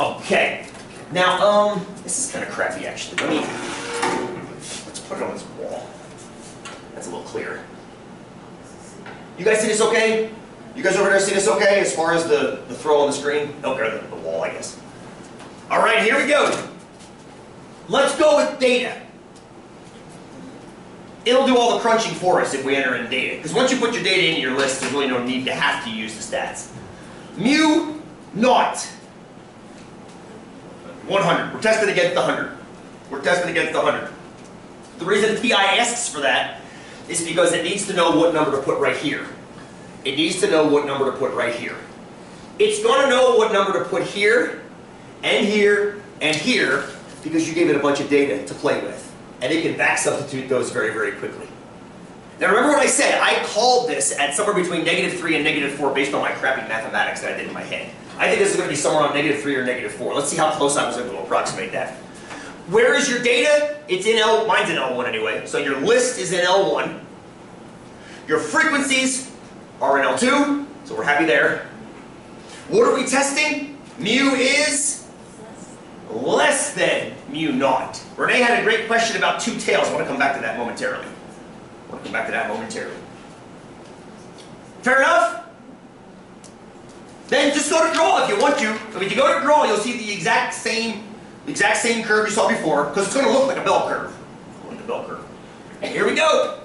Okay. Now, this is kind of crappy actually. Let's put it on this wall. That's a little clearer. You guys see this okay? You guys over there see this okay as far as the throw on the screen? Okay, or the wall, I guess. All right, here we go. Let's go with data. It'll do all the crunching for us if we enter in data. Because once you put your data into your list, there's really no need to have to use the stats. Mu naught. 100. We're testing against the 100. We're testing against the 100. The reason TI asks for that is because it needs to know what number to put right here. It needs to know what number to put right here. It's going to know what number to put here, and here, and here, because you gave it a bunch of data to play with. And it can back substitute those very, very quickly. Now remember what I said, I called this at somewhere between -3 and -4 based on my crappy mathematics that I did in my head. I think this is going to be somewhere on -3 or -4. Let's see how close I was able to approximate that. Where is your data? It's in L, mine's in L1 anyway, so your list is in L1. Your frequencies are in L2, so we're happy there. What are we testing? Mu is less than mu naught. Renee had a great question about two tails. I want to come back to that momentarily. Fair enough? Then just go to draw if you want to. I mean, if you go to draw, you'll see the exact same curve you saw before, because it's going to look like a bell curve. Like a bell curve. And here we go.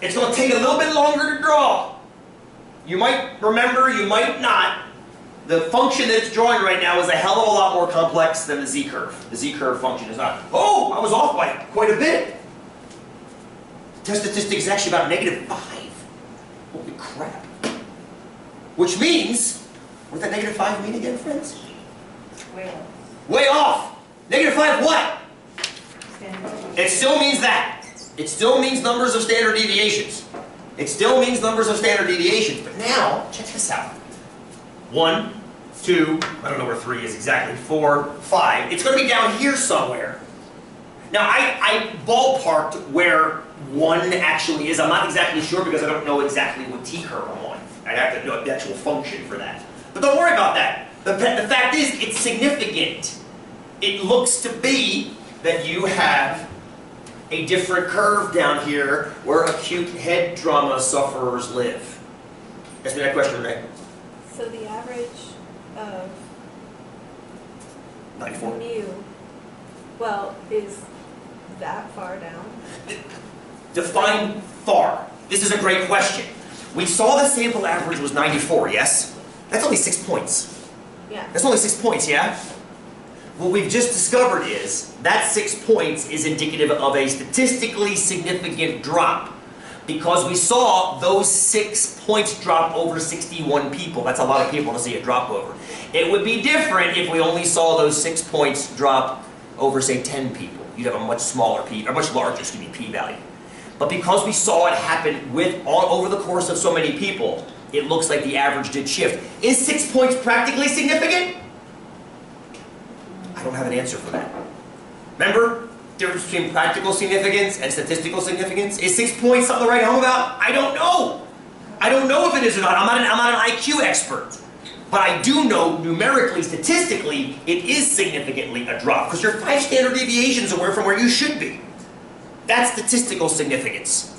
It's going to take a little bit longer to draw. You might remember, you might not. The function that it's drawing right now is a hell of a lot more complex than the z-curve. The z-curve function is not. Oh, I was off by quite a bit. Test statistic is actually about -5. Holy crap. Which means, what does that -5 mean again, friends? Way off. Way off. -5 what? It still means that. It still means numbers of standard deviations. It still means numbers of standard deviations. But now, check this out. 1, 2, I don't know where 3 is exactly, 4, 5. It's going to be down here somewhere. Now, I ballparked where 1 actually is. I'm not exactly sure because I don't know exactly what t-curve I'm on. I'd have to know the actual function for that. But don't worry about that. The fact is, it's significant. It looks to be that you have a different curve down here where acute head trauma sufferers live. Ask me that question, Renee. So the average of 94. mu, well, is that far down? Define far. This is a great question. We saw the sample average was 94, yes? That's only 6 points. Yeah. That's only 6 points, yeah? What we've just discovered is that 6 points is indicative of a statistically significant drop, because we saw those 6 points drop over 61 people. That's a lot of people to see it drop over. It would be different if we only saw those 6 points drop over, say, 10 people. You'd have a much smaller a much larger, p-value. But because we saw it happen over the course of so many people, it looks like the average did shift. Is 6 points practically significant? I don't have an answer for that. Remember? Difference between practical significance and statistical significance? Is 6 points something to write home about? I don't know. I don't know if it is or not. I'm not an IQ expert. But I do know, numerically, statistically, it is significantly a drop, because you're 5 standard deviations away from where you should be. That's statistical significance.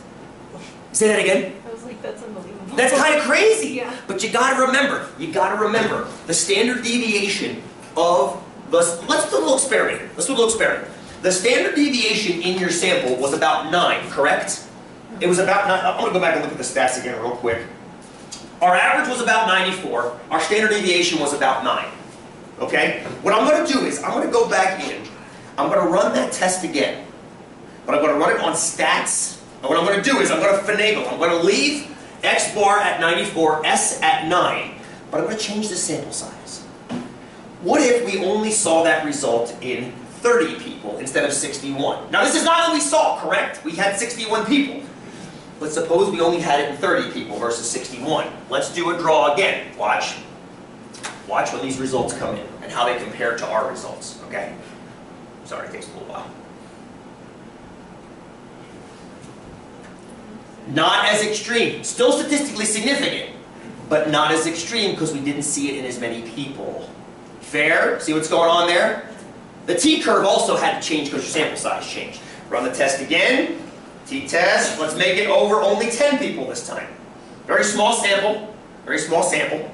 Say that again? I was like, that's unbelievable. That's kind of crazy. Yeah. But you gotta remember, the standard deviation of let's do a little experiment here. Let's do a little experiment. The standard deviation in your sample was about 9, correct? It was about 9. I'm going to go back and look at the stats again real quick. Our average was about 94. Our standard deviation was about 9. Okay? What I'm going to do is I'm going to go back in. I'm going to run that test again. But I'm going to run it on stats. And what I'm going to do is I'm going to finagle. I'm going to leave X bar at 94, S at 9. But I'm going to change the sample size. What if we only saw that result in 30 people instead of 61? Now this is not what we saw, correct? We had 61 people. But suppose we only had it in 30 people versus 61. Let's do a draw again. Watch. Watch when these results come in and how they compare to our results, okay? Sorry, it takes a little while. Not as extreme. Still statistically significant, but not as extreme because we didn't see it in as many people. Fair? See what's going on there? The t-curve also had to change because your sample size changed. Run the test again. T-test. Let's make it over only 10 people this time. Very small sample. Very small sample.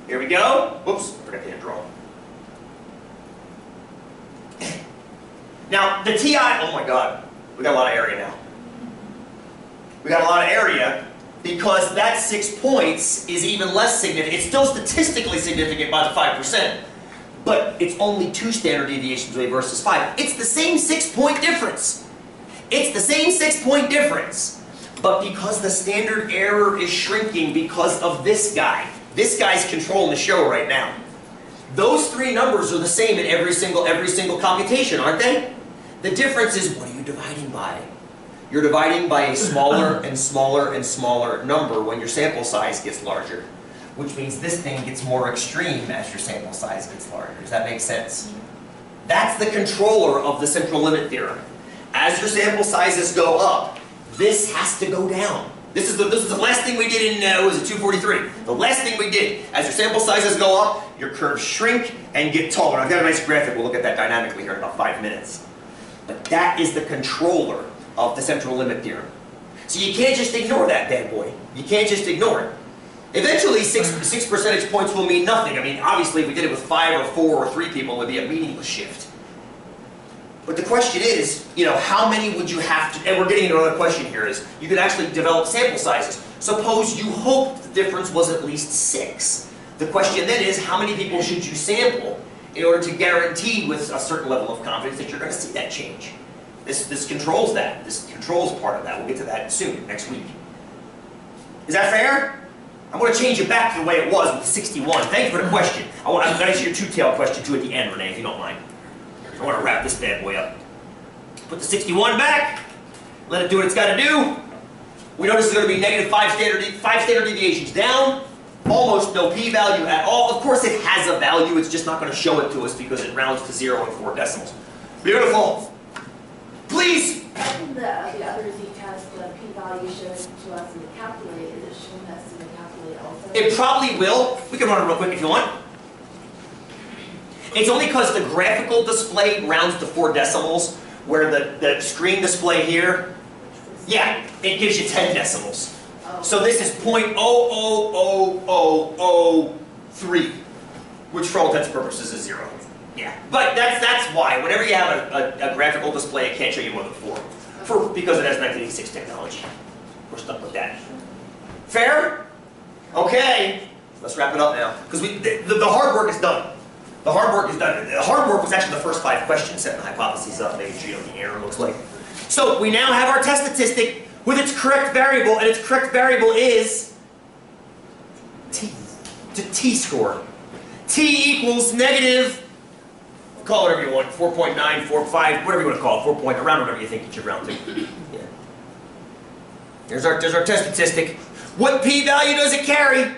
Here we go. Whoops, forgot the end draw. Now, the TI, oh my God, we got a lot of area now. We got a lot of area because that 6 points is even less significant. It's still statistically significant by the 5%, but it's only 2 standard deviations away versus 5. It's the same 6-point difference. It's the same 6-point difference, but because the standard error is shrinking because of this guy's controlling the show right now. Those 3 numbers are the same in every single computation, aren't they? The difference is, what are you dividing by? You're dividing by a smaller and smaller and smaller number when your sample size gets larger, which means this thing gets more extreme as your sample size gets larger. Does that make sense? That's the controller of the central limit theorem. As your sample sizes go up, this has to go down. This is the last thing we did in, was it 243? The last thing we did. As your sample sizes go up, your curves shrink and get taller. I've got a nice graphic. We'll look at that dynamically here in about 5 minutes. But that is the controller of the central limit theorem. So you can't just ignore that bad boy. You can't just ignore it. Eventually, 6 percentage points will mean nothing. I mean, obviously, if we did it with 5 or 4 or 3 people, it would be a meaningless shift. But the question is, how many would you have to, and we're getting into another question here, is you could actually develop sample sizes. Suppose you hoped the difference was at least 6. The question then is, how many people should you sample in order to guarantee with a certain level of confidence that you're going to see that change? This controls that. This controls part of that. We'll get to that soon, next week. Is that fair? I'm going to change it back to the way it was with the 61. Thank you for the question. I'm going to answer your two-tailed question too at the end, Renee, if you don't mind. I want to wrap this bad boy up. Put the 61 back. Let it do what it's got to do. We know this is going to be negative 5 standard deviations down. Almost no p-value at all. Of course it has a value. It's just not going to show it to us because it rounds to 0 and 4 decimals. Beautiful. Please. In the other z-test, the p-value showed to us in the calculator. Is it showing us in the calculator also? It probably will. We can run it real quick if you want. It's only because the graphical display rounds to 4 decimals, where the screen display here, yeah, it gives you 10 decimals. Oh. So this is 0.00003, which for all intents and purposes is 0. Yeah, but that's why. Whenever you have a graphical display, it can't show you more than 4, because it has 1986 technology. We're stuck with that. Fair? Okay, let's wrap it up now, because the hard work is done. The hard work is done. The hard work was actually the first 5 questions, setting the hypotheses up, making sure you know what the error looks like. So we now have our test statistic with its correct variable, and its correct variable is t. It's a t-score. T equals negative, call it whatever you want, 4.9, 4.5, whatever you want to call it, 4 point, around whatever you think it should round to. Yeah. There's our test statistic. What p-value does it carry?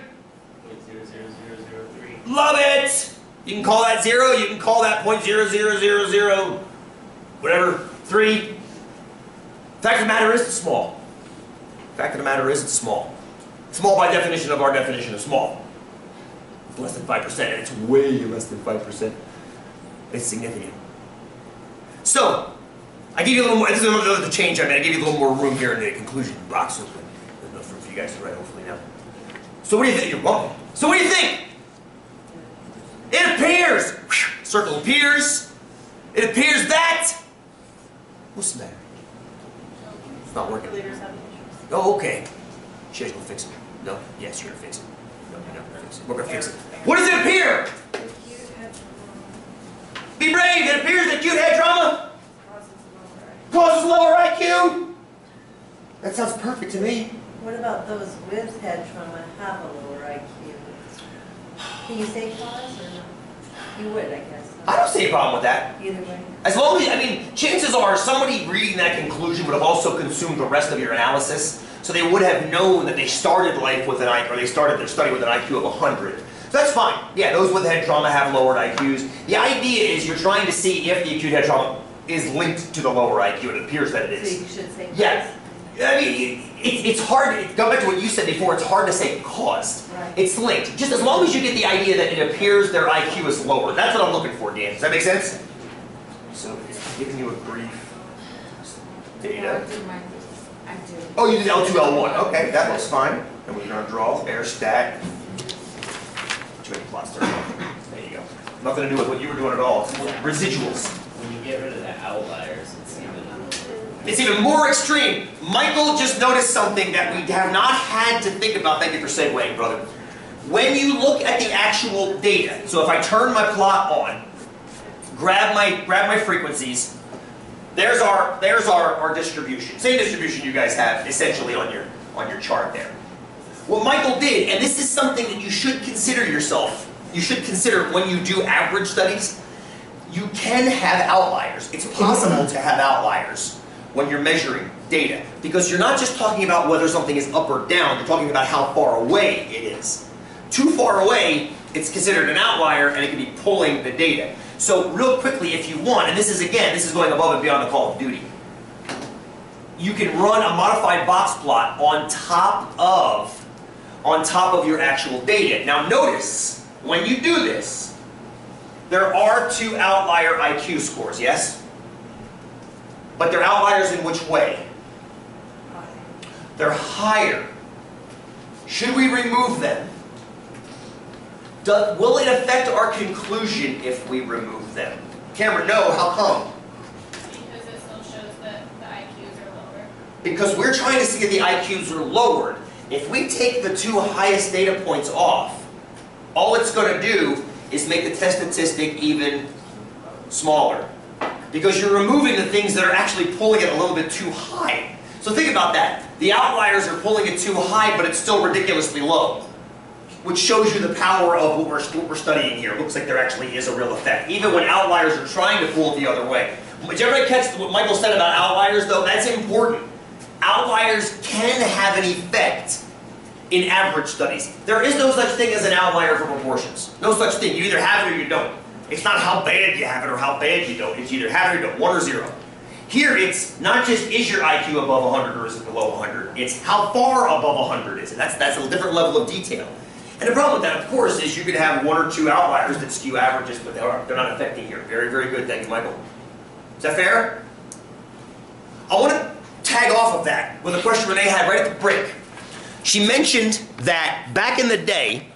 0.00003. Love it! You can call that 0, you can call that 0.0000, whatever, 3. Fact of the matter is, it's small. Fact of the matter is, it's small. Small by definition of our definition of small. It's less than 5%, and it's way less than 5%. It's significant. So, I give you a little more, this is another change I made. I give you a little more room here in the conclusion box. So there's enough room for you guys to write, hopefully now. So what do you think? You're wrong. So what do you think? It appears, circle appears, it appears that, what's the matter? It's not working. Calculators have issues. Oh, okay. She's gonna fix it. No? Yes, you're gonna fix it. No, you're not gonna fix it. We're gonna fix it. What does it appear? Be brave. It appears that acute head trauma causes lower IQ. That sounds perfect to me. What about those with head trauma have a lower IQ? Can you say cause or no? You would, I guess. I don't see a problem with that. Either way. As long as, chances are somebody reading that conclusion would have also consumed the rest of your analysis, so they would have known that they started life with an IQ, or they started their study with an IQ of 100. So that's fine. Yeah, those with head trauma have lowered IQs. The idea is you're trying to see if the acute head trauma is linked to the lower IQ. It appears that it is. So you should say cause. Yeah. I mean, it's hard, go back to what you said before, it's hard to say caused. Right. It's linked. Just as long as you get the idea that it appears their IQ is lower. That's what I'm looking for, Dan. Does that make sense? So it's giving you a brief data. I did. Oh, you did L2, L1. Okay, that looks fine. And we're going to draw air stat. Too many plots there. There you go. Nothing to do with what you were doing at all. It's residuals. When you get rid of the outliers, It's even more extreme. Michael just noticed something that we have not had to think about. Thank you for segueing, brother. When you look at the actual data, so if I turn my plot on, grab my frequencies, there's our distribution. Same distribution you guys have essentially on your chart there. What Michael did, and this is something that you should consider you should consider when you do average studies, you can have outliers. It's possible to have outliers when you're measuring data, because you're not just talking about whether something is up or down, you're talking about how far away it is. Too far away, it's considered an outlier and it can be pulling the data. So real quickly, if you want, and this is going above and beyond the Call of Duty, you can run a modified box plot on top of your actual data. Now notice, when you do this, there are 2 outlier IQ scores, yes? But they're outliers in which way? They're higher. Should we remove them? Will it affect our conclusion if we remove them? Cameron, no. How come? Because it still shows that the IQs are lower. Because we're trying to see if the IQs are lowered. If we take the 2 highest data points off, all it's going to do is make the test statistic even smaller. Because you're removing the things that are actually pulling it a little bit too high. So think about that. The outliers are pulling it too high, but it's still ridiculously low. Which shows you the power of what we're studying here. It looks like there actually is a real effect. Even when outliers are trying to pull it the other way. Did you ever catch what Michael said about outliers, though? That's important. Outliers can have an effect in average studies. There is no such thing as an outlier for proportions. No such thing. You either have it or you don't. It's not how bad you have it or how bad you don't. It's either have it or you don't, 1 or 0. Here, it's not just is your IQ above 100 or is it below 100. It's how far above 100 is it. That's a different level of detail. And the problem with that, of course, is you can have 1 or 2 outliers that skew averages, but they're not affecting here. Very, very good. Thank you, Michael. Is that fair? I want to tag off of that with a question Renee had right at the break. She mentioned that back in the day,